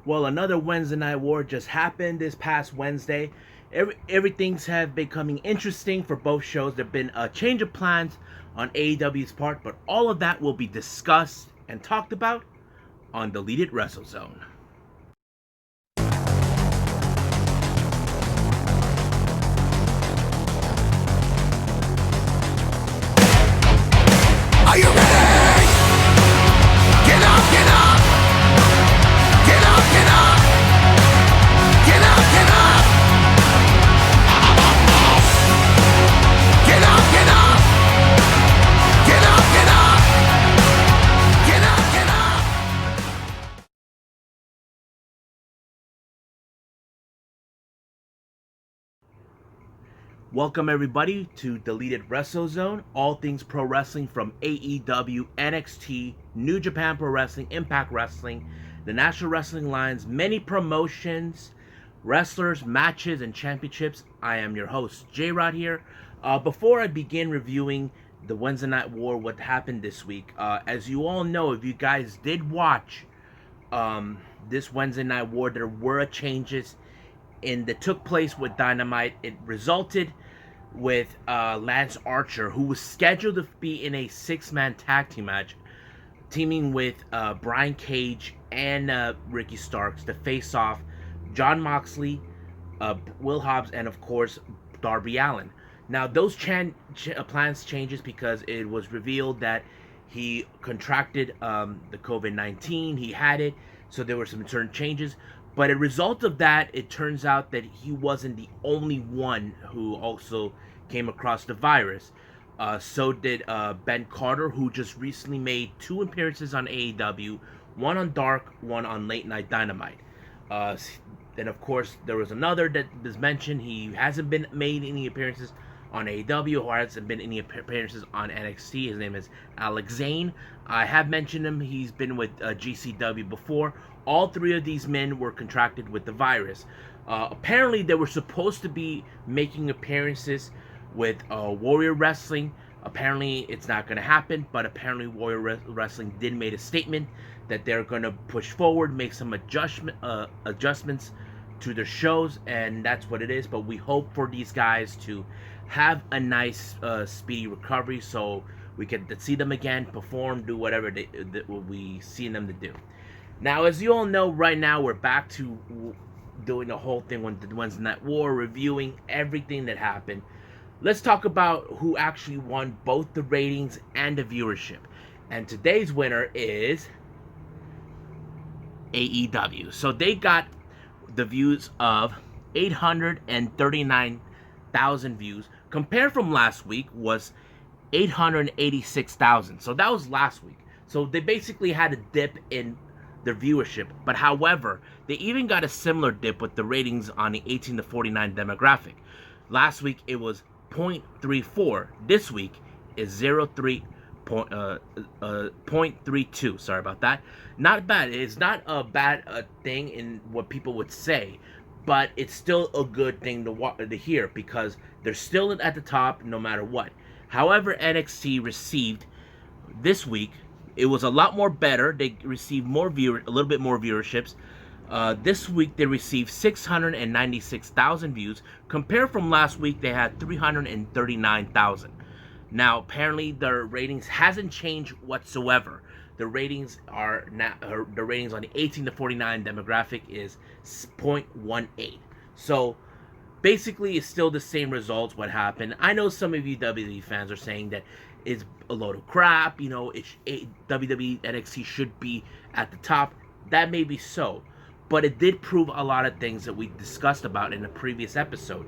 Well, another Wednesday Night War just happened this past Wednesday. Everything's have been becoming interesting for both shows. There've been a change of plans on AEW's part, but all of that will be discussed and talked about on Deleted WrestleZone. Are you ready? Get up, get up! Get up, get up! Get up, get up! Get up, get up! Get up, get up! Get up, get up! Welcome everybody to Deleted WrestleZone, all things pro wrestling from AEW, NXT, New Japan Pro Wrestling, Impact Wrestling, the National Wrestling Alliance, many promotions, wrestlers, matches, and championships. I am your host, J-Rod here. Before I begin reviewing the Wednesday Night War, what happened this week, as you all know, if you guys did watch this Wednesday Night War, there were changes that took place with Dynamite. It resulted with Lance Archer, who was scheduled to be in a six-man tag team match, teaming with Brian Cage and Ricky Starks to face off Jon Moxley, Will Hobbs, and of course Darby Allin. Now those plans changes because it was revealed that he contracted the COVID-19. He had it, so there were some certain changes. But as a result of that, it turns out that he wasn't the only one who also came across the virus. So did Ben Carter, who just recently made 2 appearances on AEW, one on Dark, one on Late Night Dynamite. Then, of course, there was another that was mentioned. He hasn't been made any appearances on AEW, or hasn't been any appearances on NXT. His name is Alex Zane. I have mentioned him. He's been with GCW before. All 3 of these men were contracted with the virus. Apparently, they were supposed to be making appearances with Warrior Wrestling. Apparently, it's not going to happen, but apparently Warrior Wrestling did make a statement that they're going to push forward, make some adjustments to their shows, and that's what it is. But we hope for these guys to have a nice, speedy recovery so we can see them again, perform, do whatever we see them to do. Now, as you all know, right now we're back to doing the whole thing on the Wednesday Night War, reviewing everything that happened. Let's talk about who actually won both the ratings and the viewership. And today's winner is AEW. So they got the views of 839,000 views. Compared from last week was 886,000. So that was last week. So they basically had a dip in their viewership. But however, they even got a similar dip with the ratings on the 18 to 49 demographic. Last week it was 0.34. This week is 0.32. Sorry about that. Not bad. It's not a bad thing in what people would say, but it's still a good thing to hear because they're still at the top no matter what. However, NXT received this week, it was a lot more better. They received a little bit more viewerships. This week they received 696,000 views. Compared from last week, they had 339,000. Now, apparently, their ratings hasn't changed whatsoever. The ratings are now, the ratings on the 18 to 49 demographic is 0.18. So basically, it's still the same results. What happened? I know some of you WWE fans are saying that it's a load of crap. You know, WWE NXT should be at the top. That may be so, but it did prove a lot of things that we discussed about in a previous episode.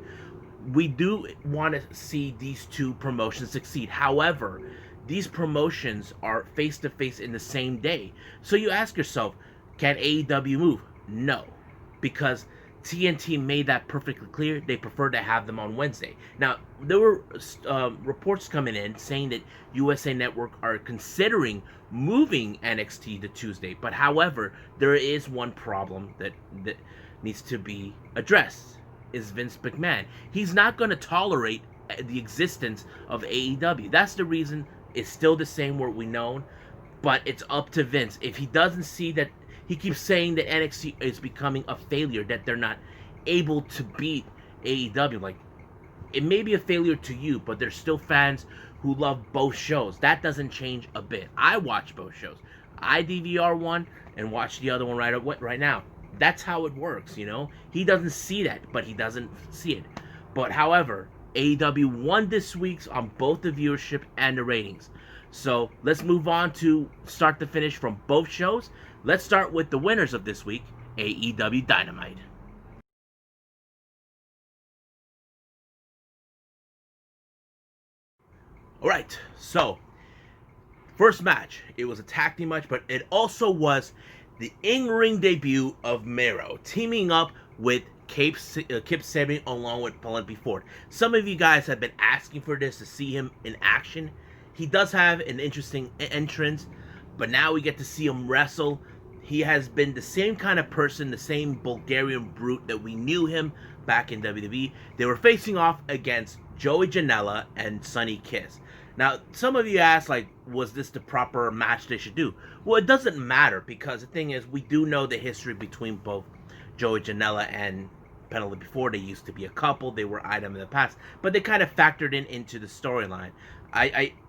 We do want to see these 2 promotions succeed. However, these promotions are face-to-face in the same day. So you ask yourself, can AEW move? No, because TNT made that perfectly clear. They prefer to have them on Wednesday. Now, there were reports coming in saying that USA Network are considering moving NXT to Tuesday. But however, there is one problem that needs to be addressed, is Vince McMahon. He's not going to tolerate the existence of AEW. That's the reason it's still the same what we know. But it's up to Vince. If he doesn't see that he keeps saying that NXT is becoming a failure, that they're not able to beat AEW. Like, it may be a failure to you, but there's still fans who love both shows. That doesn't change a bit. I watch both shows. I DVR one and watch the other one right now. That's how it works, you know? He doesn't see that, but he doesn't see it. But however, AEW won this week's on both the viewership and the ratings. So let's move on to start to finish from both shows. Let's start with the winners of this week, AEW Dynamite. Alright, so first match, it was a tag team match, but it also was the in-ring debut of Miro, teaming up with Kip Sabian along with Penelope Ford. Some of you guys have been asking for this, to see him in action. He does have an interesting entrance, but now we get to see him wrestle. He has been the same kind of person, the same Bulgarian brute that we knew him back in WWE. They were facing off against Joey Janela and Sonny Kiss. Now, some of you asked, like, was this the proper match they should do? Well, it doesn't matter, because the thing is, we do know the history between both Joey Janela and Penelope Ford. They used to be a couple. They were item in the past, but they kind of factored into the storyline.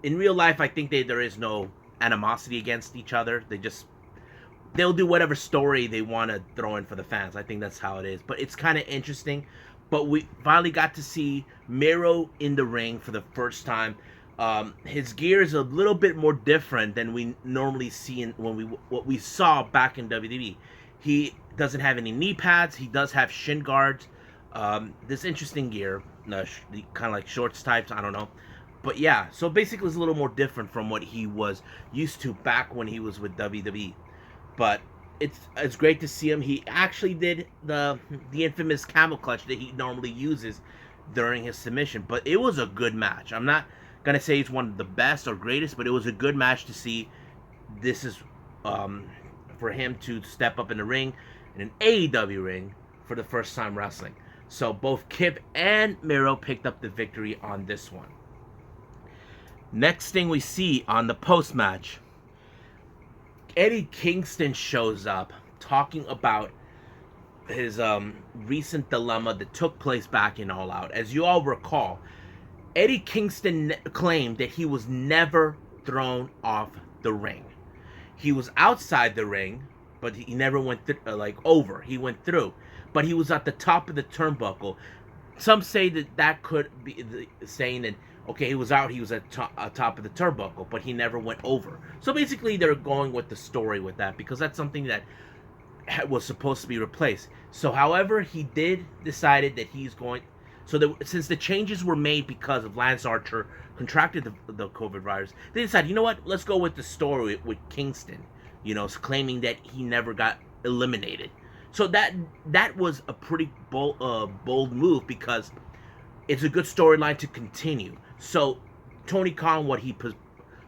In real life, I think there is no animosity against each other. They'll do whatever story they want to throw in for the fans. I think that's how it is. But it's kind of interesting. But we finally got to see Miro in the ring for the first time. His gear is a little bit more different than we normally see what we saw back in WWE. He doesn't have any knee pads. He does have shin guards. This interesting gear, kind of like shorts types. I don't know, but yeah. So basically, it's a little more different from what he was used to back when he was with WWE. But it's great to see him. He actually did the infamous camel clutch that he normally uses during his submission. But it was a good match. I'm not gonna say it's one of the best or greatest, but it was a good match to see. This is for him to step up in the ring, in an AEW ring, for the first time wrestling. So both Kip and Miro picked up the victory on this one. Next thing we see on the post match, Eddie Kingston shows up talking about his recent dilemma that took place back in All Out. As you all recall, Eddie Kingston claimed that he was never thrown off the ring. He was outside the ring, but he never went over. He went through, but he was at the top of the turnbuckle. Some say that could be saying that, okay, he was out, he was at top of the turnbuckle, but he never went over. So basically, they're going with the story with that, because that's something that was supposed to be replaced. So, however, he did decided that he's going. So since the changes were made because of Lance Archer contracted the COVID virus, they decided, you know what, let's go with the story with Kingston, claiming that he never got eliminated. So that was a pretty bold move, because it's a good storyline to continue. So Tony Khan, what he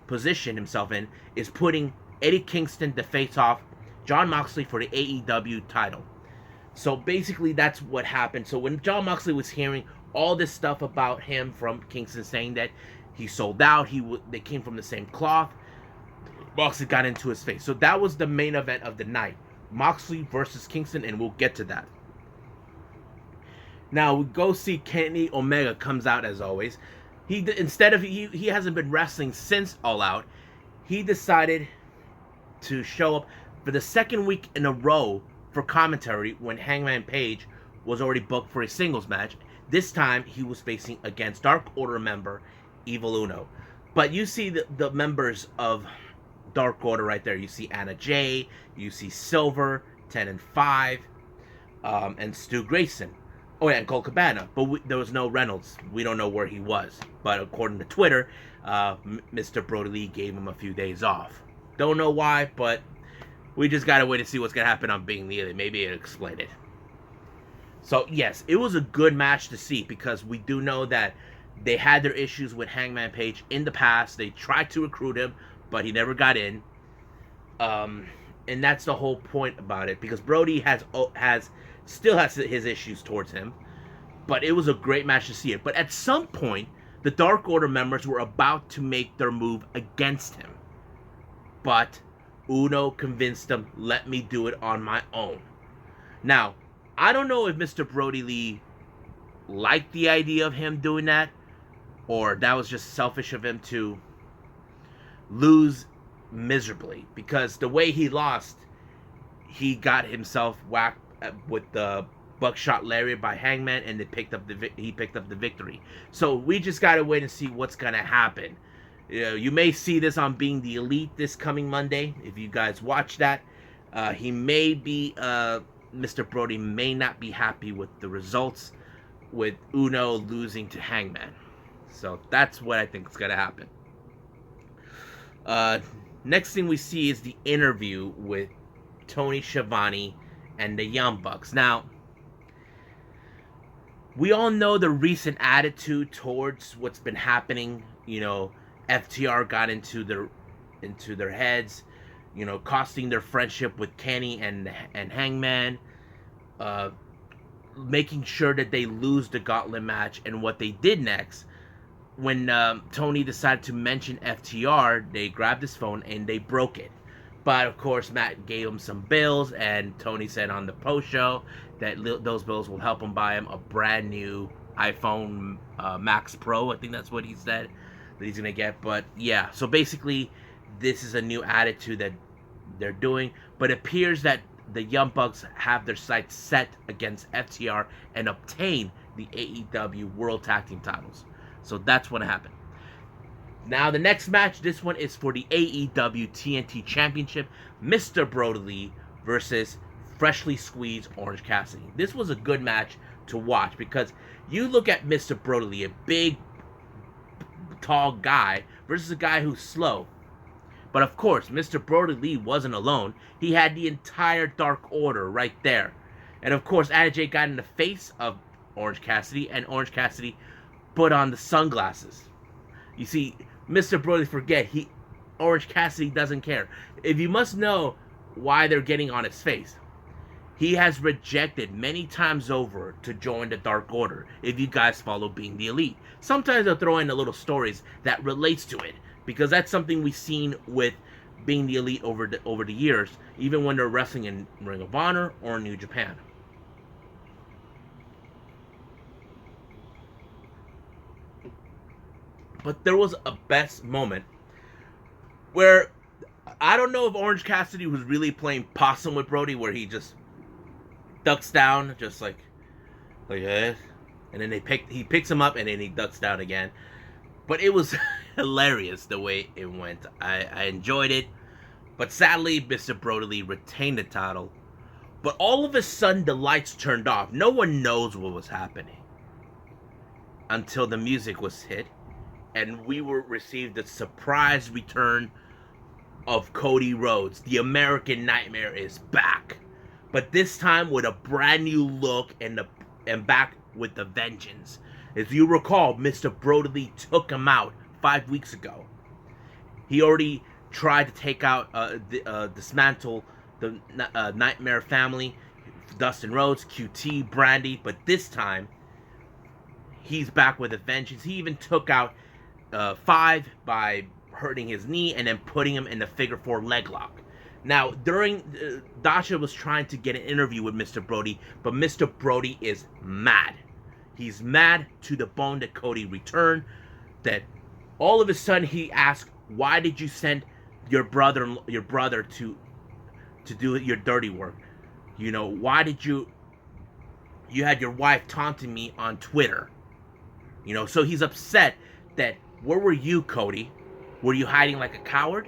positioned himself in, is putting Eddie Kingston to face off Jon Moxley for the AEW title. So basically, that's what happened. So when Jon Moxley was hearing all this stuff about him from Kingston, saying that he sold out, they came from the same cloth, Moxley got into his face. So that was the main event of the night, Moxley versus Kingston, and we'll get to that. Now we go see Kenny Omega comes out as always. He hasn't been wrestling since All Out. He decided to show up for the second week in a row for commentary when Hangman Page was already booked for a singles match. This time he was facing against Dark Order member Evil Uno. But you see the members of Dark Order right there. You see Anna Jay, you see Silver, 10 and 5, and Stu Grayson. Oh yeah, and Colt Cabana. But there was no Reynolds. We don't know where he was. But according to Twitter, Mr. Brody Lee gave him a few days off. Don't know why, but we just gotta wait to see what's gonna happen on Being the Elite. Maybe it'll explain it. So yes, it was a good match to see, because we do know that they had their issues with Hangman Page in the past. They tried to recruit him, but he never got in. And that's the whole point about it, because Brody still has his issues towards him. But it was a great match to see it. But at some point, the Dark Order members were about to make their move against him. But Uno convinced him, let me do it on my own. Now, I don't know if Mr. Brody Lee liked the idea of him doing that, or that was just selfish of him to lose miserably. Because the way he lost, he got himself whacked with the buckshot lariat by Hangman, and he picked up the victory. So we just gotta wait and see what's gonna happen. You may see this on Being the Elite this coming Monday. If you guys watch that, he may be Mr. Brody may not be happy with the results with Uno losing to Hangman. So that's what I think is gonna happen. Next thing we see is the interview with Tony Schiavone and the Young Bucks. Now, we all know the recent attitude towards what's been happening. FTR got into their heads, costing their friendship with Kenny and Hangman, making sure that they lose the gauntlet match. And what they did next, when Tony decided to mention FTR, they grabbed his phone and they broke it. But of course, Matt gave him some bills, and Tony said on the post show that those bills will help him buy him a brand new iPhone Max Pro. I think that's what he said that he's gonna get. But yeah, so basically, this is a new attitude that they're doing. But it appears that the Young Bucks have their sights set against FTR and obtain the AEW World Tag Team titles. So that's what happened. Now, the next match, this one is for the AEW TNT Championship. Mr. Brody Lee versus freshly squeezed Orange Cassidy. This was a good match to watch because you look at Mr. Brody Lee, a big, tall guy, versus a guy who's slow. But of course, Mr. Brody Lee wasn't alone. He had the entire Dark Order right there. And of course, Anna got in the face of Orange Cassidy, and Orange Cassidy put on the sunglasses. You see, Mr. Brody, forget, Orange Cassidy doesn't care. If you must know why they're getting on his face, he has rejected many times over to join the Dark Order. If you guys follow Being the Elite, sometimes they'll throw in the little stories that relates to it, because that's something we've seen with Being the Elite over the years, even when they're wrestling in Ring of Honor or New Japan. But there was a best moment where I don't know if Orange Cassidy was really playing possum with Brody, where he just ducks down, just like this, and then he picks him up, and then he ducks down again. But it was hilarious the way it went. I enjoyed it. But sadly, Mr. Brody Lee retained the title. But all of a sudden, the lights turned off. No one knows what was happening until the music was hit, and we received the surprise return of Cody Rhodes. The American Nightmare is back, but this time with a brand new look and back with the vengeance. If you recall, Mr. Brody Lee took him out 5 weeks ago. He already tried to take out, dismantle the Nightmare family, Dustin Rhodes, QT, Brandy, but this time he's back with a vengeance. He even took out 5 by hurting his knee and then putting him in the figure 4 leg lock. Now, during Dasha was trying to get an interview with Mr. Brody, but Mr. Brody is mad. He's mad to the bone that Cody returned. That all of a sudden he asked, "Why did you send your brother to do your dirty work? Why did you had your wife taunting me on Twitter?" So he's upset that, where were you, Cody? Were you hiding like a coward?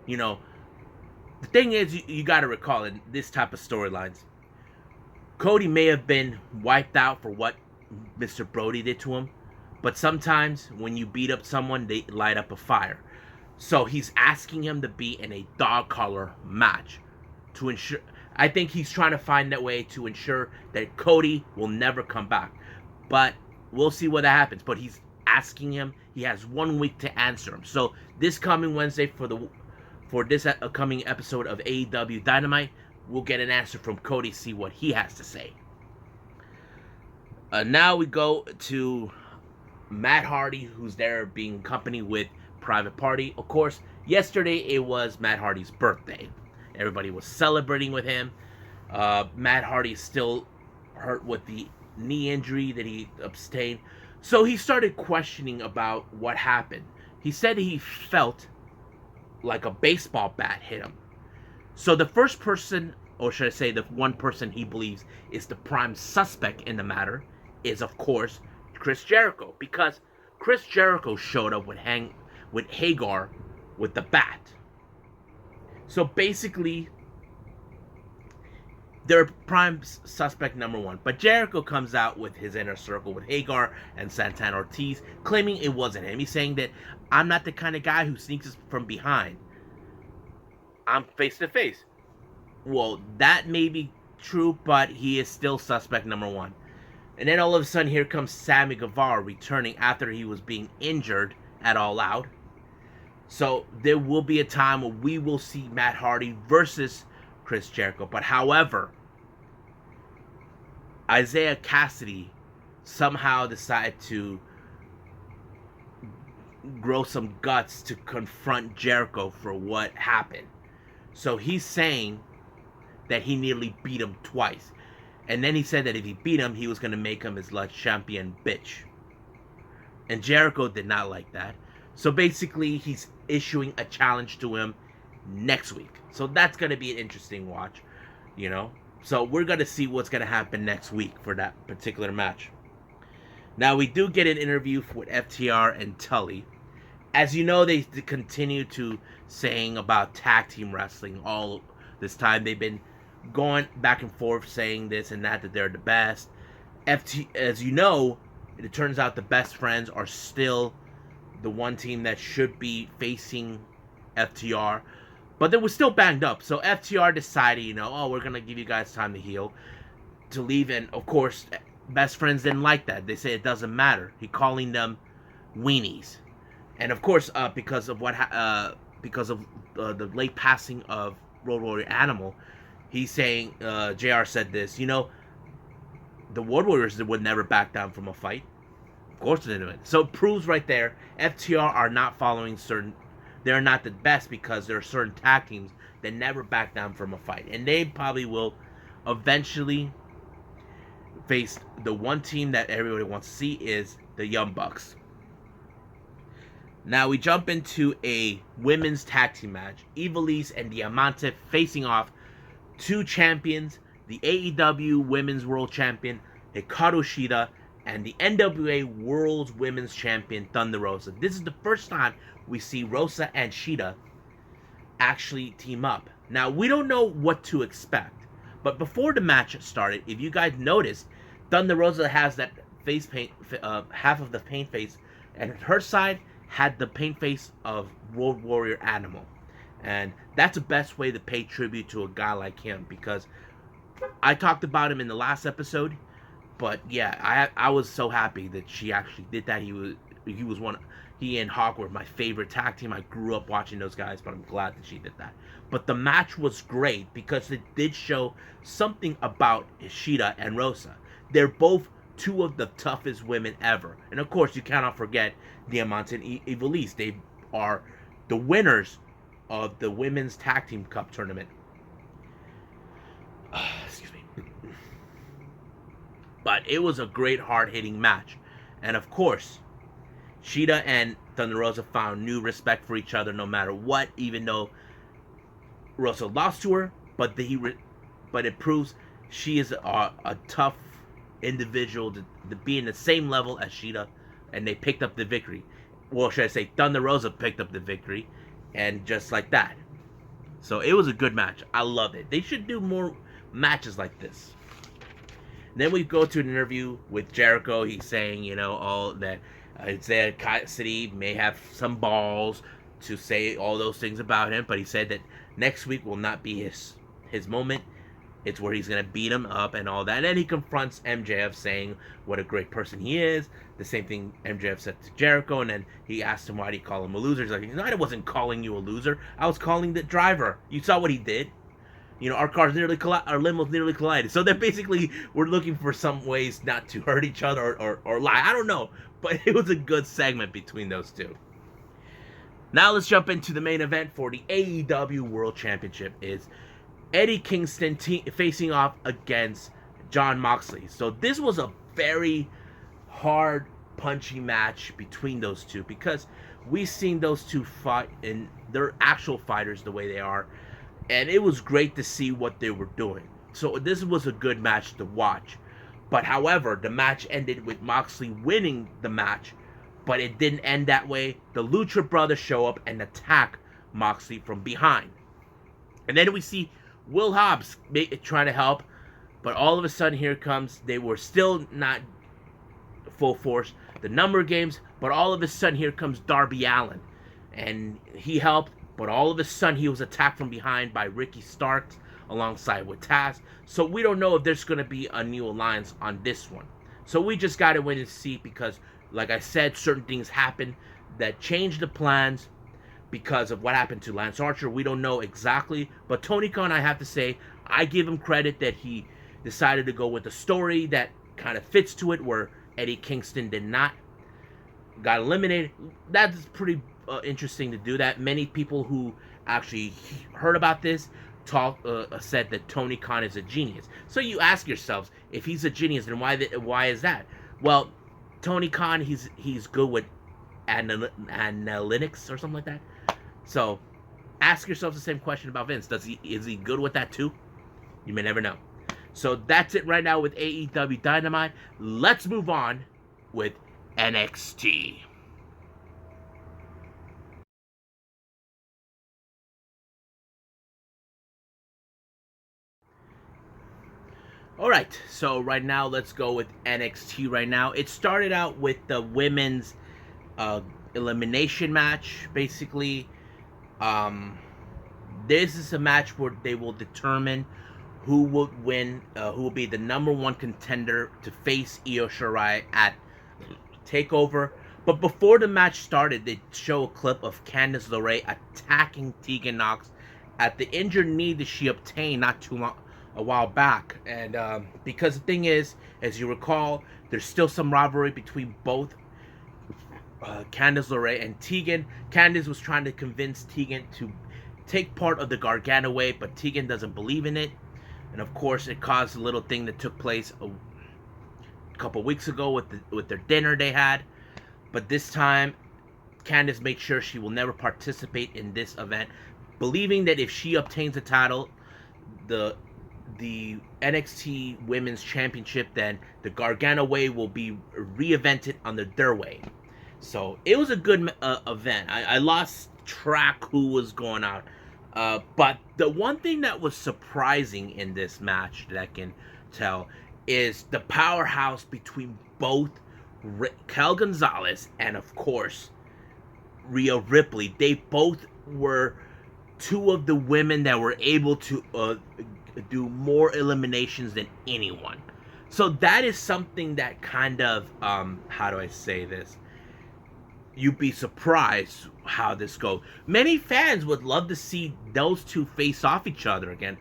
The thing is, you got to recall in this type of storylines, Cody may have been wiped out for what Mr. Brody did to him, but sometimes when you beat up someone, they light up a fire. So he's asking him to be in a dog collar match to ensure. I think he's trying to find that way to ensure that Cody will never come back. But we'll see what that happens. But he's asking him. He has 1 week to answer him. So this coming Wednesday for this upcoming episode of AEW Dynamite, we'll get an answer from Cody, see what he has to say. Now we go to Matt Hardy, who's there being accompanied with Private Party. Of course, Yesterday, it was Matt Hardy's birthday. Everybody was celebrating with him. Matt Hardy is still hurt with the knee injury that he sustained. So he started questioning about what happened. He said he felt like a baseball bat hit him. So the first person, or should I say the one person he believes is the prime suspect in the matter, is of course Chris Jericho. Because Chris Jericho showed up with Hagar with the bat. So basically, they're prime suspect number one. But Jericho comes out with his inner circle with Hagar and Santana Ortiz, claiming it wasn't him. He's saying that I'm not the kind of guy who sneaks from behind. I'm face to face. Well, that may be true, but he is still suspect number one. And then all of a sudden, here comes Sammy Guevara returning after he was being injured at All Out. So there will be a time where we will see Matt Hardy versus Chris Jericho. But however, Isaiah Cassidy somehow decided to grow some guts to confront Jericho for what happened. So he's saying that he nearly beat him twice. And then he said that if he beat him, he was going to make him his last champion bitch. And Jericho did not like that. So basically, he's issuing a challenge to him next week. So that's going to be an interesting watch, you know. So we're going to see what's going to happen next week for that particular match. Now, we do get an interview with FTR and Tully. As you know, they continue to saying about tag team wrestling all this time. They've been going back and forth saying this and that they're the best. As you know, it turns out the best friends are still the one team that should be facing FTR, but they were still banged up. So FTR decided, we're gonna give you guys time to heal, to leave. And of course, best friends didn't like that. They say it doesn't matter. He calling them weenies, and of course, because of the late passing of Road Warrior Animal, he's saying, JR said this, the Road Warriors would never back down from a fight. Of course they didn't. So it proves right there, FTR are not following they're not the best, because there are certain tag teams that never back down from a fight. And they probably will eventually face the one team that everybody wants to see is the Young Bucks. Now we jump into a women's tag team match. Ivelisse and Diamante facing off two champions, the AEW Women's World Champion Hikaru Shida and the NWA World Women's Champion Thunder Rosa. This is the first time we see Rosa and Shida actually team up. Now, we don't know what to expect, but before the match started, if you guys noticed, Thunder Rosa has that face paint, half of the paint face, and her side had the paint face of Road Warrior Animal. And that's the best way to pay tribute to a guy like him, because I talked about him in the last episode. But yeah, I was so happy that she actually did that. He and Hawk were my favorite tag team. I grew up watching those guys, but I'm glad that she did that. But the match was great because it did show something about Ishida and Rosa. They're both two of the toughest women ever. And of course, you cannot forget Diamante and Ivelisse. They are the winners of the Women's Tag Team Cup tournament. Excuse me. But it was a great, hard-hitting match. And of course, Shida and Thunder Rosa found new respect for each other no matter what, even though Rosa lost to her. But it proves she is a tough individual to be in the same level as Shida. And they picked up the victory. Well, should I say Thunder Rosa picked up the victory. And just like that. So it was a good match. I loved it. They should do more matches like this. Then we go to an interview with Jericho. He's saying, all that Isaiah Cassidy may have some balls to say all those things about him, but he said that next week will not be his moment. It's where he's going to beat him up and all that. And then he confronts MJF saying what a great person he is. The same thing MJF said to Jericho. And then he asked him, why do you call him a loser? He's like, no, I wasn't calling you a loser. I was calling the driver. You saw what he did. Our cars our limos nearly collided. So then basically, we're looking for some ways not to hurt each other or lie. I don't know. But it was a good segment between those two. Now let's jump into the main event for the AEW World Championship. Is Eddie Kingston facing off against Jon Moxley. So this was a very hard, punchy match between those two because we've seen those two fight and they're actual fighters the way they are, and it was great to see what they were doing. So this was a good match to watch. But however, the match ended with Moxley winning the match, but it didn't end that way. The Lucha Brothers show up and attack Moxley from behind. And then we see Will Hobbs trying to help, but all of a sudden here comes, they were still not full force, the number games, but all of a sudden here comes Darby Allin. And he helped, but all of a sudden he was attacked from behind by Ricky Starks alongside with Taz. So we don't know if there's going to be a new alliance on this one. So we just got to wait and see because, like I said, certain things happened that changed the plans because of what happened to Lance Archer. We don't know exactly, but Tony Khan, I have to say, I give him credit that he decided to go with a story that kind of fits to it, where Eddie Kingston did not, got eliminated. That's pretty interesting to do that. Many people who actually heard about this said that Tony Khan is a genius. So you ask yourselves, if he's a genius, then why is that? Well, Tony Khan, he's good with analytics or something like that. So ask yourselves the same question about Vince. Is he good with that too? You may never know. So that's it right now with AEW Dynamite. Let's move on with NXT. Alright, so right now let's go with NXT right now. It started out with the women's elimination match, basically. This is a match where they will determine who will win, who will be the number one contender to face Io Shirai at TakeOver. But before the match started, they show a clip of Candice LeRae attacking Tegan Nox at the injured knee that she obtained a while back. And because the thing is, as you recall, there's still some rivalry between both Candice LeRae and Tegan. Candice was trying to convince Tegan to take part of the Gargano way, but Tegan doesn't believe in it. And of course, it caused a little thing that took place a couple weeks ago with their dinner they had. But this time, Candice made sure she will never participate in this event, believing that if she obtains the title, the NXT Women's Championship, then the Gargano way will be re-evented under their way. So it was a good event. I lost track who was going out. But the one thing that was surprising in this match that I can tell is the powerhouse between both Raquel Gonzalez and, of course, Rhea Ripley. They both were two of the women that were able to do more eliminations than anyone. So that is something that kind of, how do I say this? You'd be surprised how this goes. Many fans would love to see those two face off each other again.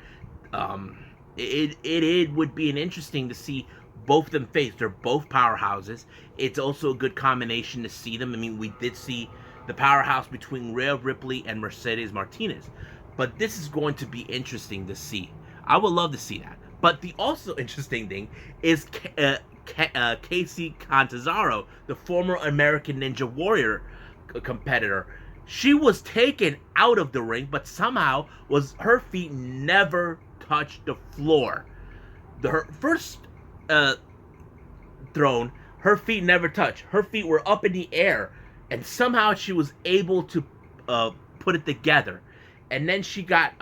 It would be interesting to see both of them face. They're both powerhouses. It's also a good combination to see them. I mean, we did see the powerhouse between Rhea Ripley and Mercedes Martinez. But this is going to be interesting to see. I would love to see that. But the also interesting thing is Casey Catanzaro, the former American Ninja Warrior competitor. She was taken out of the ring, but somehow her feet never touched the floor. Her first throne, her feet never touched. Her feet were up in the air, and somehow she was able to put it together. And then she got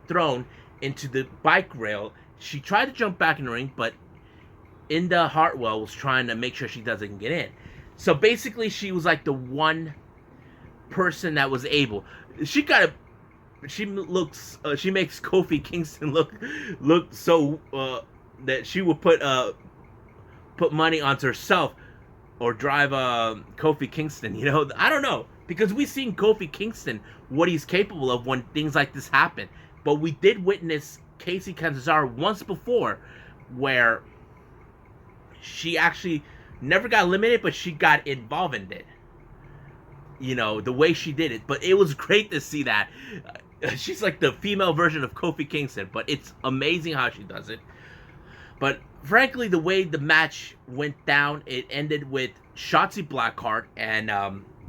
thrown into the bike rail. She tried to jump back in the ring, but Inda Hartwell was trying to make sure she doesn't get in. So basically, she was like the one person that was able. She makes Kofi Kingston look so that she would put money onto herself or drive Kofi Kingston. You know, I don't know, because we've seen Kofi Kingston what he's capable of when things like this happen. But we did witness Casey Catanzaro once before, where she actually never got eliminated, but she got involved in it. the way she did it. But it was great to see that. She's like the female version of Kofi Kingston, but it's amazing how she does it. But frankly, the way the match went down, it ended with Shotzi Blackheart and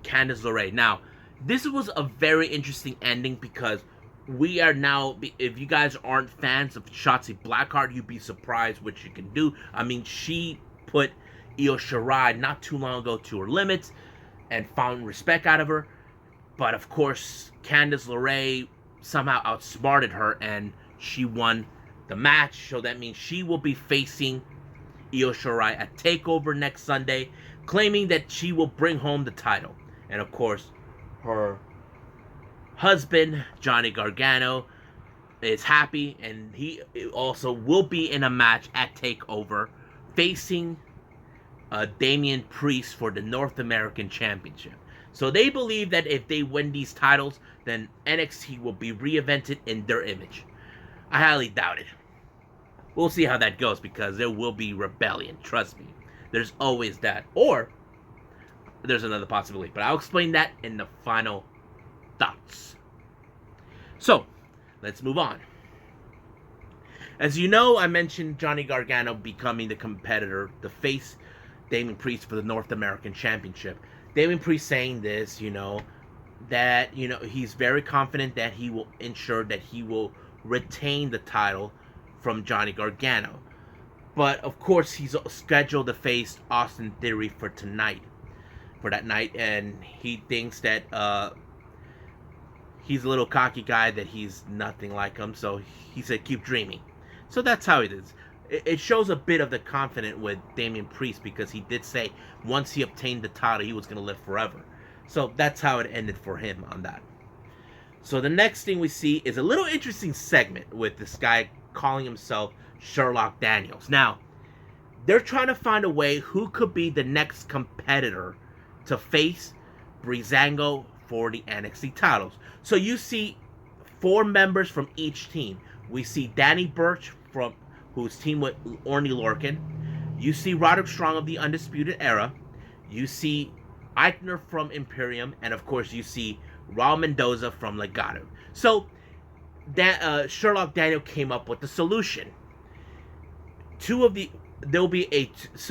Candice LeRae. Now, this was a very interesting ending because we are now, if you guys aren't fans of Shotzi Blackheart, you'd be surprised what she can do. I mean, she put Io Shirai not too long ago to her limits and found respect out of her. But of course, Candice LeRae somehow outsmarted her and she won the match. So that means she will be facing Io Shirai at TakeOver next Sunday, claiming that she will bring home the title. And of course, her husband, Johnny Gargano, is happy, and he also will be in a match at TakeOver facing Damian Priest for the North American Championship. So they believe that if they win these titles, then NXT will be reinvented in their image. I highly doubt it. We'll see how that goes because there will be rebellion. Trust me. There's always that. Or there's another possibility. But I'll explain that in the final thoughts. So, let's move on. As you know, I mentioned Johnny Gargano becoming the competitor to face Damian Priest for the North American Championship. Damian Priest saying this, that, he's very confident that he will ensure that he will retain the title from Johnny Gargano. But, of course, he's scheduled to face Austin Theory for that night, and he thinks that he's a little cocky guy, that he's nothing like him, so he said, keep dreaming. So that's how it is. It shows a bit of the confidence with Damian Priest because he did say once he obtained the title, he was going to live forever. So that's how it ended for him on that. So the next thing we see is a little interesting segment with this guy calling himself Sherlock Daniels. Now, they're trying to find a way who could be the next competitor to face Breezango for the NXT titles. So you see 4 members from each team. We see Danny Burch, who's teamed with Orny Lorcan. You see Roderick Strong of the Undisputed Era. You see Eichner from Imperium. And of course you see Raul Mendoza from Legado. So Sherlock Daniel came up with the solution. So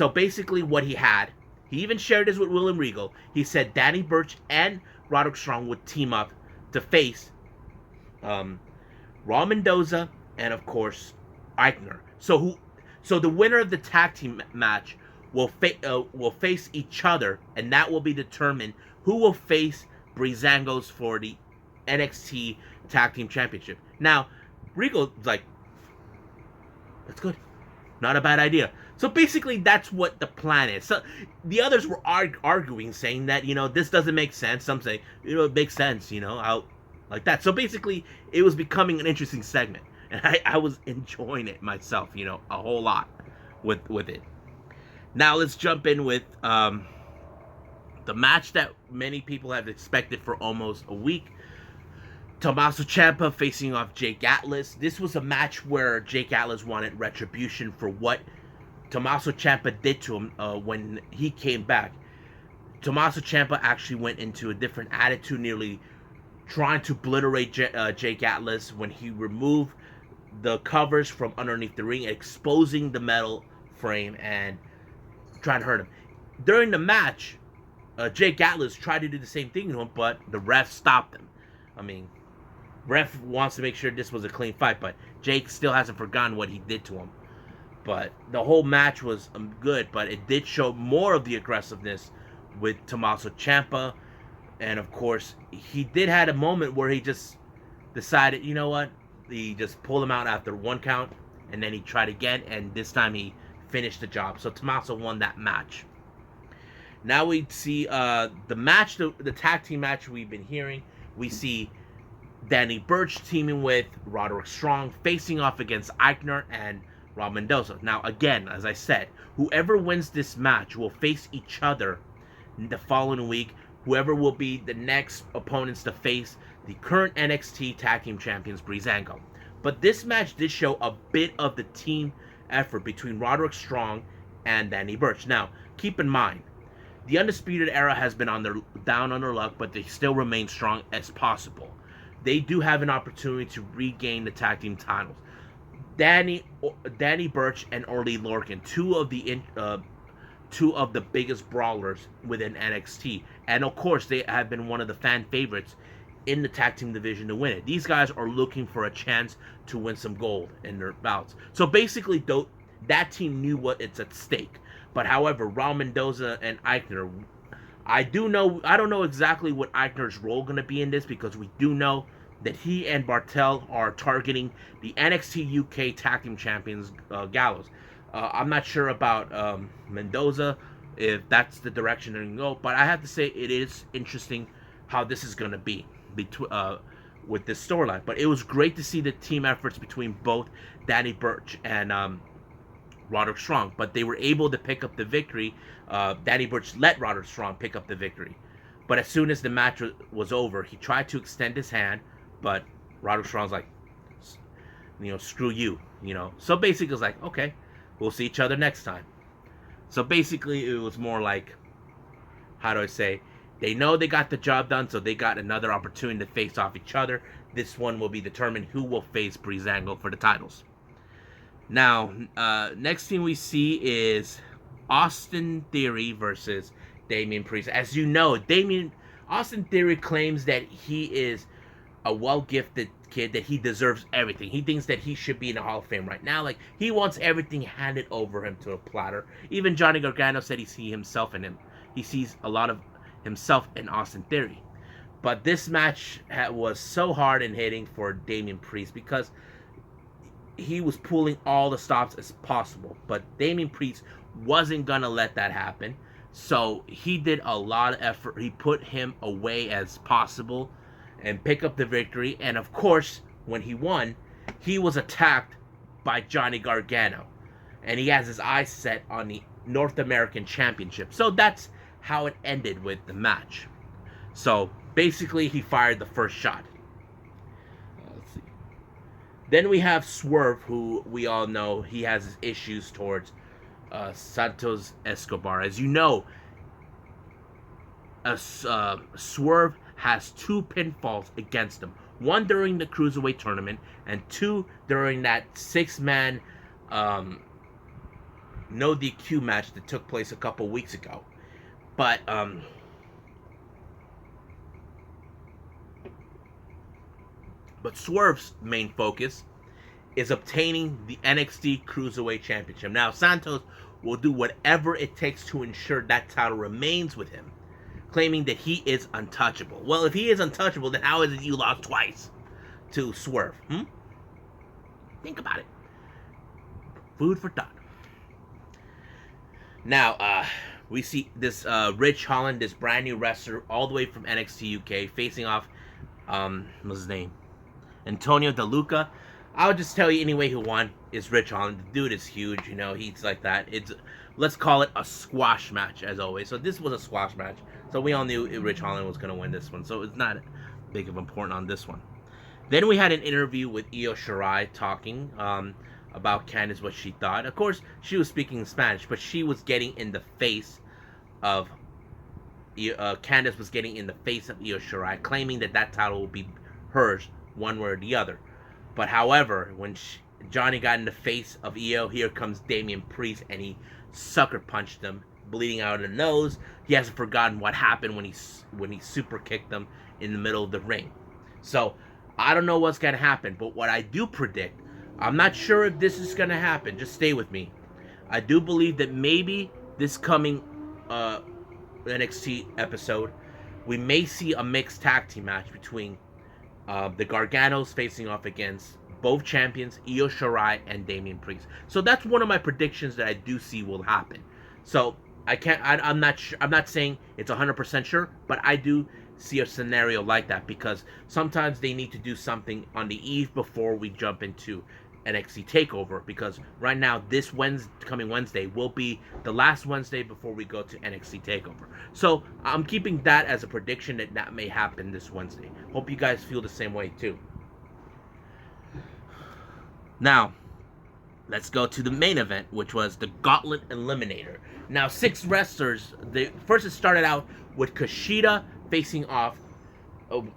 basically what he had, he even shared this with William Regal. He said Danny Burch and Roderick Strong would team up to face Raul Mendoza and of course Eichner. So the winner of the tag team match will face each other, and that will be determined who will face Breezangos for the NXT Tag Team Championship. Now, Regal's like, that's good. Not a bad idea. So basically, that's what the plan is. So the others were arguing, saying that, this doesn't make sense. Some say, it makes sense, like that. So basically, it was becoming an interesting segment. And I was enjoying it myself, a whole lot with it. Now let's jump in with the match that many people have expected for almost a week. Tommaso Ciampa facing off Jake Atlas. This was a match where Jake Atlas wanted retribution for what Tommaso Ciampa did to him when he came back. Tommaso Ciampa actually went into a different attitude, nearly trying to obliterate Jake Atlas when he removed the covers from underneath the ring, exposing the metal frame and trying to hurt him. During the match, Jake Atlas tried to do the same thing to him, but the ref stopped him. I mean, ref wants to make sure this was a clean fight, but Jake still hasn't forgotten what he did to him. But the whole match was good, but it did show more of the aggressiveness with Tommaso Ciampa. And of course, he did have a moment where he just decided, you know what? He just pulled him out after 1 count, and then he tried again, and this time he finished the job. So Tommaso won that match. Now we see the match, the tag team match we've been hearing. We see Danny Burch teaming with Roderick Strong, facing off against Eichner and Raul Mendoza. Now again, as I said, whoever wins this match will face each other the following week. Whoever will be the next opponents to face the current NXT Tag Team Champions, Breezango. But this match did show a bit of the team effort between Roderick Strong and Danny Burch. Now, keep in mind, The Undisputed Era has been down on their luck, but they still remain strong as possible. They do have an opportunity to regain the tag team titles. Danny Burch and Orly Lorcan, two of the biggest brawlers within NXT, and of course they have been one of the fan favorites in the tag team division to win it. These guys are looking for a chance to win some gold in their bouts. So basically, that team knew what it's at stake. But however, Raul Mendoza and Eichner, I don't know exactly what Eichner's role going to be in this, because we do know that he and Bartel are targeting the NXT UK Tag Team Champions Gallows. I'm not sure about Mendoza, if that's the direction they're going to go, but I have to say it is interesting how this is going to be with this storyline. But it was great to see the team efforts between both Danny Burch and Roderick Strong, but they were able to pick up the victory. Danny Burch let Roderick Strong pick up the victory, but as soon as the match was over, he tried to extend his hand, but Roderick Strong's like, screw you, So basically, it's like, okay, we'll see each other next time. So basically, it was more like, how do I say? They know they got the job done, so they got another opportunity to face off each other. This one will be determined who will face Breezango for the titles. Now, next thing we see is Austin Theory versus Damian Priest. As you know, Austin Theory claims that he is a well-gifted kid, that he deserves everything. He thinks that he should be in the Hall of Fame right now. Like, he wants everything handed over him to a platter. Even Johnny Gargano said he sees himself in him. He sees a lot of himself in Austin Theory. But this match was so hard in hitting for Damian Priest, because he was pulling all the stops as possible. But Damian Priest wasn't going to let that happen. So he did a lot of effort. He put him away as possible and pick up the victory. And of course, when he won, he was attacked by Johnny Gargano. And he has his eyes set on the North American Championship. So that's how it ended with the match. So basically, he fired the first shot. Let's see. Then we have Swerve, who we all know he has his issues towards Santos Escobar. As you know, Swerve has 2 pinfalls against him. 1 during the Cruiserweight tournament, and 2 during that 6-man no DQ match that took place a couple weeks ago. But Swerve's main focus is obtaining the NXT Cruiserweight Championship. Now, Santos will do whatever it takes to ensure that title remains with him, claiming that he is untouchable. Well, if he is untouchable, then how is it you lost twice to Swerve? Think about it. Food for thought. Now, we see this Rich Holland, this brand new wrestler, all the way from NXT UK, facing off, what's his name? Antonio DeLuca. I'll just tell you anyway who won is Rich Holland. The dude is huge, he's like that. Let's call it a squash match, as always. So this was a squash match. So we all knew Rich Holland was going to win this one. So it's not big of important on this one. Then we had an interview with Io Shirai talking about Candice, what she thought. Of course, she was speaking in Spanish, but she was getting in the face of Candice was getting in the face of Io Shirai, claiming that title will be hers one way or the other. But however, when Johnny got in the face of Io, here comes Damian Priest, and he sucker punched him, bleeding out of the nose. He hasn't forgotten what happened when he super kicked him in the middle of the ring. So I don't know what's gonna happen, but what I do predict, I'm not sure if this is gonna happen. Just stay with me. I do believe that maybe this coming NXT episode, we may see a mixed tag team match between the Garganos facing off against both champions, Io Shirai and Damian Priest. So that's one of my predictions that I do see will happen. So I'm not saying it's 100% sure, but I do see a scenario like that, because sometimes they need to do something on the eve before we jump into NXT TakeOver, because right now this coming Wednesday will be the last Wednesday before we go to NXT TakeOver. So I'm keeping that as a prediction that may happen this Wednesday. Hope you guys feel the same way too. Now, let's go to the main event, which was the Gauntlet Eliminator. Now, 6 wrestlers. First, it started out with Kushida facing off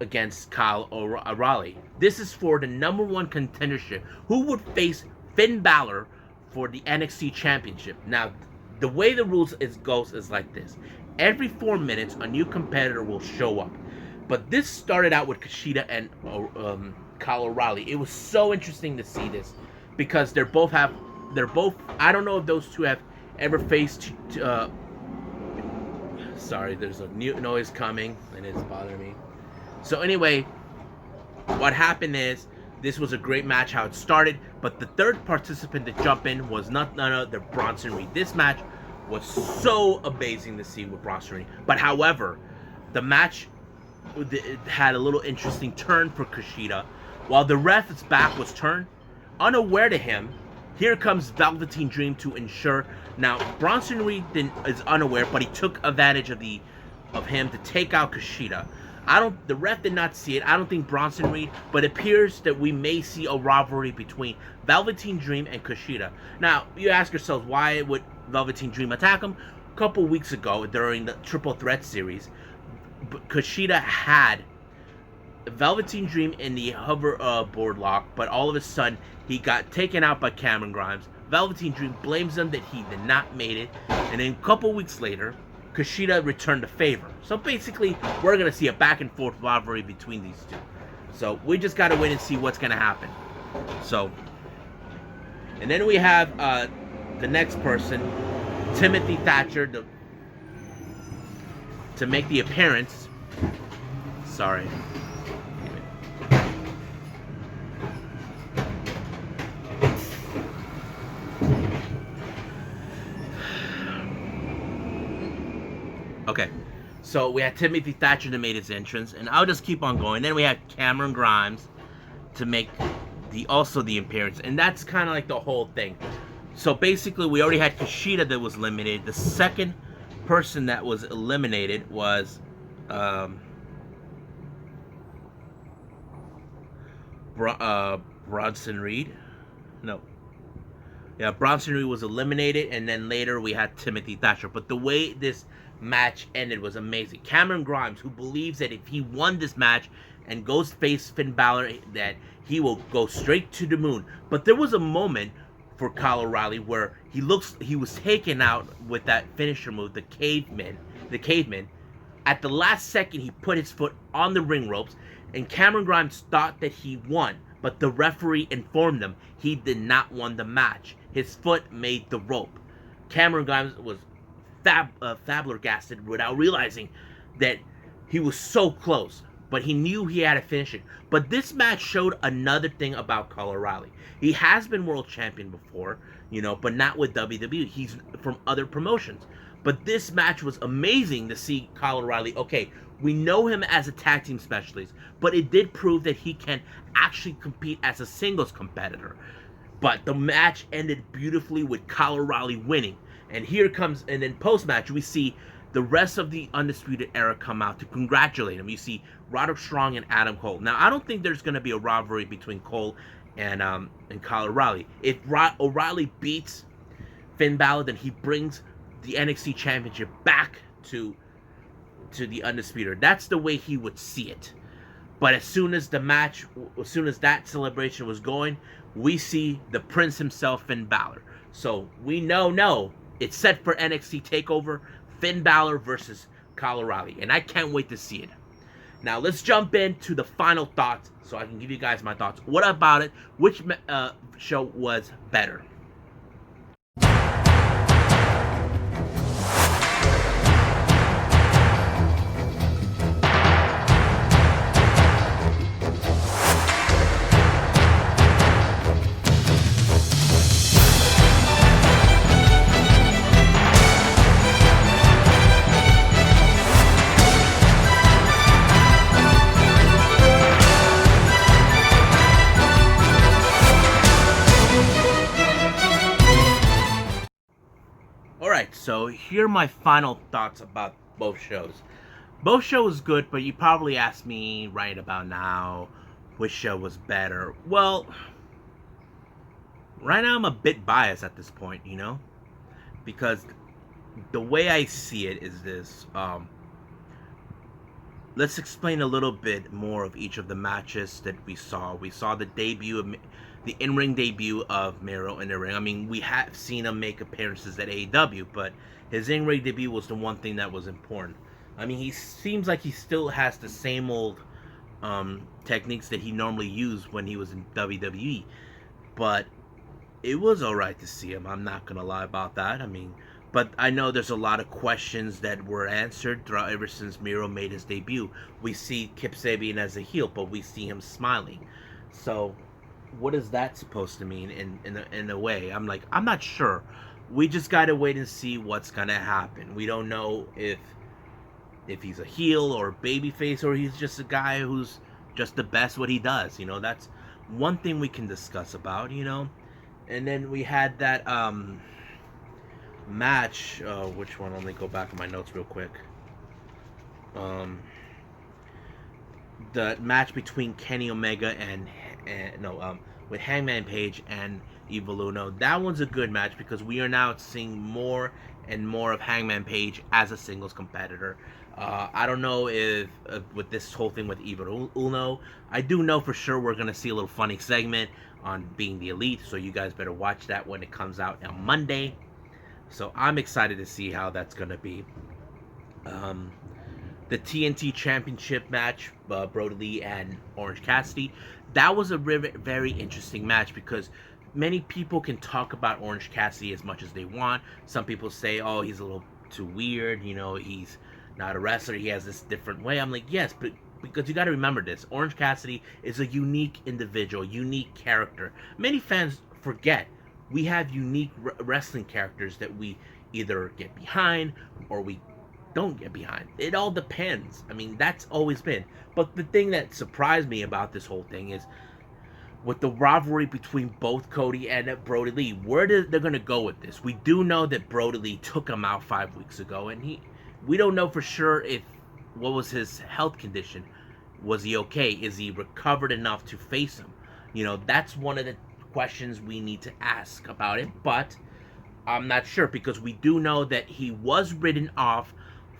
against Kyle O'Reilly. This is for the #1 contendership, who would face Finn Balor for the NXT Championship. Now, the way the rules goes is like this. Every 4 minutes, a new competitor will show up. But this started out with Kushida and Kyle O'Reilly. It was so interesting to see this because they're both, I don't know if those two have ever faced, sorry, there's a new noise coming and it's bothering me. So anyway, what happened is, this was a great match how it started, but the third participant to jump in was none other than Bronson Reed. This match was so amazing to see with Bronson Reed. But however, the match had a little interesting turn for Kushida. While the ref's back was turned, unaware to him, here comes Velveteen Dream to ensure. Now, Bronson Reed is unaware, but he took advantage of him to take out Kushida. The ref did not see it. I don't think Bronson Reed, but it appears that we may see a rivalry between Velveteen Dream and Kushida. Now, you ask yourselves, why would Velveteen Dream attack him? A couple weeks ago, during the Triple Threat series, Kushida had Velveteen Dream in the hoverboard lock, but all of a sudden, he got taken out by Cameron Grimes. Velveteen Dream blames him that he did not make it, and then a couple weeks later, Kushida returned the favor. So basically, we're going to see a back and forth rivalry between these two. So we just got to wait and see what's going to happen. So, and then we have the next person, Timothy Thatcher, to make the appearance. Sorry. Okay, so we had Timothy Thatcher that made his entrance, and I'll just keep on going. Then we had Cameron Grimes to make the appearance, and that's kind of like the whole thing. So basically, we already had Kushida that was eliminated. The second person that was eliminated was Bronson Reed. No. Yeah, Bronson Reed was eliminated, and then later we had Timothy Thatcher. But the way this match ended was amazing. Cameron Grimes, who believes that if he won this match and goes face Finn Balor, that he will go straight to the moon. But there was a moment for Kyle O'Reilly where he was taken out with that finisher move, the caveman. At the last second, he put his foot on the ring ropes, and Cameron Grimes thought that he won, but the referee informed him he did not win the match. His foot made the rope. Cameron Grimes was flabbergasted without realizing that he was so close, but he knew he had to finish it. But this match showed another thing about Kyle O'Reilly. He has been world champion before, but not with WWE. He's from other promotions. But this match was amazing to see Kyle O'Reilly. Okay, we know him as a tag team specialist, but it did prove that he can actually compete as a singles competitor. But the match ended beautifully with Kyle O'Reilly winning. And then post-match, we see the rest of the Undisputed Era come out to congratulate him. You see Roderick Strong and Adam Cole. Now, I don't think there's going to be a rivalry between Cole and Kyle O'Reilly. If O'Reilly beats Finn Balor, then he brings the NXT Championship back to the Undisputed. That's the way he would see it. But as soon as that celebration was going, we see the Prince himself, Finn Balor. So we know it's set for NXT TakeOver, Finn Balor versus Kyle O'Reilly, and I can't wait to see it. Now let's jump into the final thoughts, so I can give you guys my thoughts. What about it? Which show was better? So here are my final thoughts about both shows. Both shows good, but you probably asked me right about now which show was better. Well, right now I'm a bit biased at this point, because the way I see it is this. Let's explain a little bit more of each of the matches that we saw. We saw the in-ring debut of Miro in the ring. I mean, we have seen him make appearances at AEW, but his in-ring debut was the one thing that was important. I mean, he seems like he still has the same old techniques that he normally used when he was in WWE, but it was all right to see him. I'm not gonna lie about that. I mean, but I know there's a lot of questions that were answered throughout ever since Miro made his debut. We see Kip Sabian as a heel, but we see him smiling. So, what is that supposed to mean in a way? I'm not sure. We just gotta wait and see what's gonna happen. We don't know if he's a heel or a babyface, or he's just a guy who's just the best what he does. That's one thing we can discuss about. And then we had that match. Which one? Let me go back in my notes real quick. The match between Kenny Omega and no, with Hangman Page and Evil Uno. That one's a good match because we are now seeing more and more of Hangman Page as a singles competitor. I don't know if with this whole thing with Evil Uno, I do know for sure we're gonna see a little funny segment on being the elite, so you guys better watch that when it comes out on Monday. So I'm excited to see how that's gonna be. The TNT Championship match, Brody Lee and Orange Cassidy, that was a very interesting match because many people can talk about Orange Cassidy as much as they want. Some people say, oh, he's a little too weird, he's not a wrestler, he has this different way. I'm like, yes, but because you got to remember this, Orange Cassidy is a unique individual, unique character. Many fans forget we have unique wrestling characters that we either get behind or we don't get behind. It all depends. I mean, that's always been. But the thing that surprised me about this whole thing is with the rivalry between both Cody and Brody Lee, where they're going to go with this. We do know that Brody Lee took him out 5 weeks ago, and we don't know for sure if what was his health condition. Was he okay? Is he recovered enough to face him? That's one of the questions we need to ask about it, but I'm not sure because we do know that he was written off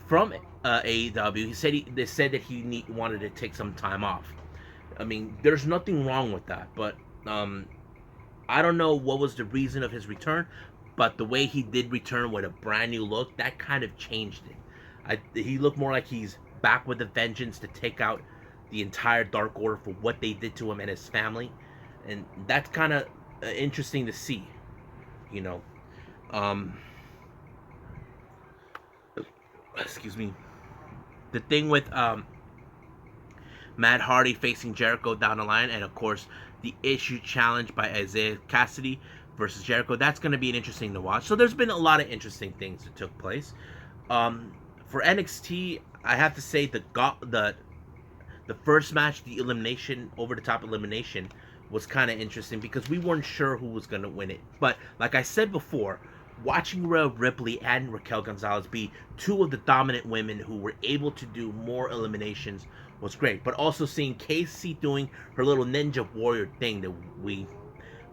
from AEW. They said that he wanted to take some time off. I mean, there's nothing wrong with that, but I don't know what was the reason of his return, but the way he did return with a brand new look, that kind of changed it. He looked more like he's back with a vengeance to take out the entire Dark Order for what they did to him and his family, and that's kind of interesting to see. Excuse me. The thing with Matt Hardy facing Jericho down the line, and of course the issue challenge by Isaiah Cassidy versus Jericho. That's going to be an interesting to watch. So there's been a lot of interesting things that took place. For NXT, I have to say the first match, the elimination, over the top elimination, was kind of interesting because we weren't sure who was going to win it. But like I said before, watching Rhea Ripley and Raquel Gonzalez be two of the dominant women who were able to do more eliminations was great. But also seeing Casey doing her little ninja warrior thing that we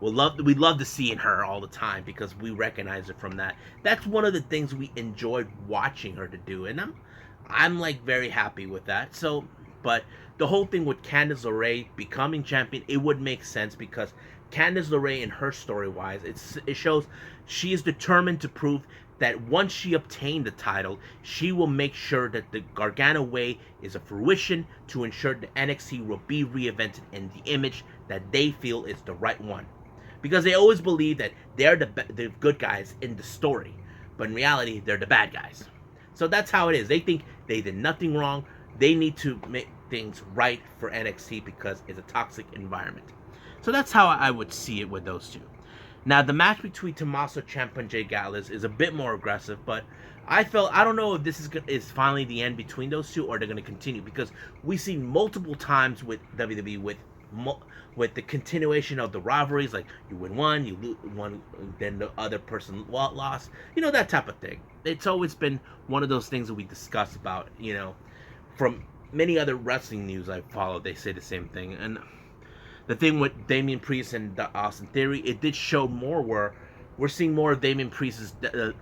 love to see in her all the time because we recognize it from that. That's one of the things we enjoyed watching her to do, and I'm like very happy with that. So, but the whole thing with Candice LeRae becoming champion, it would make sense because Candice LeRae, in her story wise, it shows she is determined to prove that once she obtained the title, she will make sure that the Gargano way is a fruition to ensure the NXT will be reinvented in the image that they feel is the right one. Because they always believe that they're the good guys in the story, but in reality, they're the bad guys. So that's how it is. They think they did nothing wrong. They need to make things right for NXT because it's a toxic environment. So that's how I would see it with those two. Now, the match between Tommaso Ciampa and Jay Gatlas is a bit more aggressive, but I don't know if this is finally the end between those two or they're going to continue because we've seen multiple times with WWE with the continuation of the rivalries, like you win one, you lose one, then the other person lost, that type of thing. It's always been one of those things that we discuss about, from many other wrestling news I follow, they say the same thing. And the thing with Damian Priest and the Austin Theory, it did show more where we're seeing more of Damian Priest's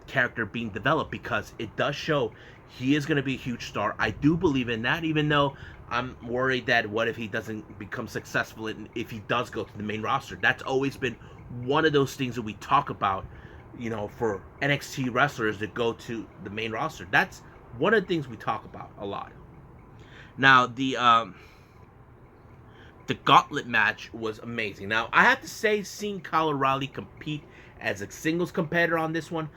character being developed, because it does show he is going to be a huge star. I do believe in that, even though I'm worried that what if he doesn't become successful if he does go to the main roster. That's always been one of those things that we talk about, for NXT wrestlers that go to the main roster. That's one of the things we talk about a lot. Now, the gauntlet match was amazing. Now, I have to say, seeing Kyle O'Reilly compete as a singles competitor on this one,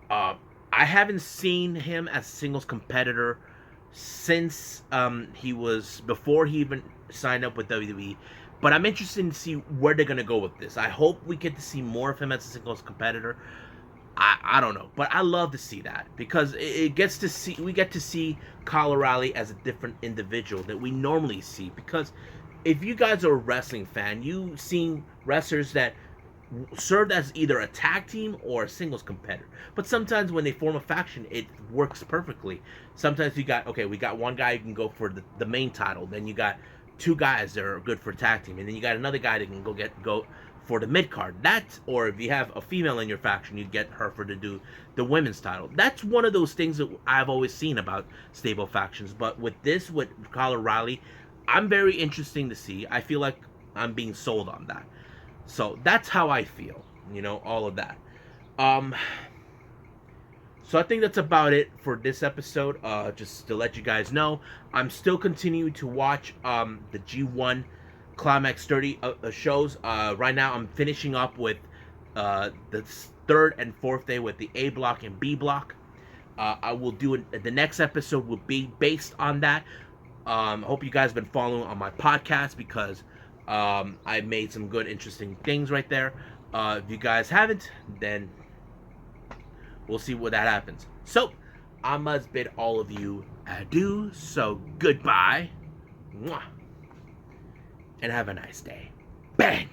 I haven't seen him as a singles competitor since before he even signed up with WWE. But I'm interested to see where they're going to go with this. I hope we get to see more of him as a singles competitor. I don't know, but I love to see that, because we get to see Kyle O'Reilly as a different individual that we normally see. Because if you guys are a wrestling fan, you've seen wrestlers that served as either a tag team or a singles competitor. But sometimes when they form a faction, it works perfectly. Sometimes we got one guy who can go for the main title, then you got two guys that are good for tag team, and then you got another guy that can go for the mid card. Or if you have a female in your faction, you get her to do the women's title. That's one of those things that I've always seen about stable factions. But with Kyle O'Reilly, I'm very interesting to see. I feel like I'm being sold on that. So that's how I feel, all of that. So I think that's about it for this episode. Just to let you guys know, I'm still continuing to watch the G1 Climax 30 shows. Right now I'm finishing up with the third and fourth day with the A block and B block. I will do the next episode will be based on that. I hope you guys have been following on my podcast, because I made some good, interesting things right there. If you guys haven't, then we'll see what that happens. So, I must bid all of you adieu. So, goodbye. Mwah. And have a nice day. Bang!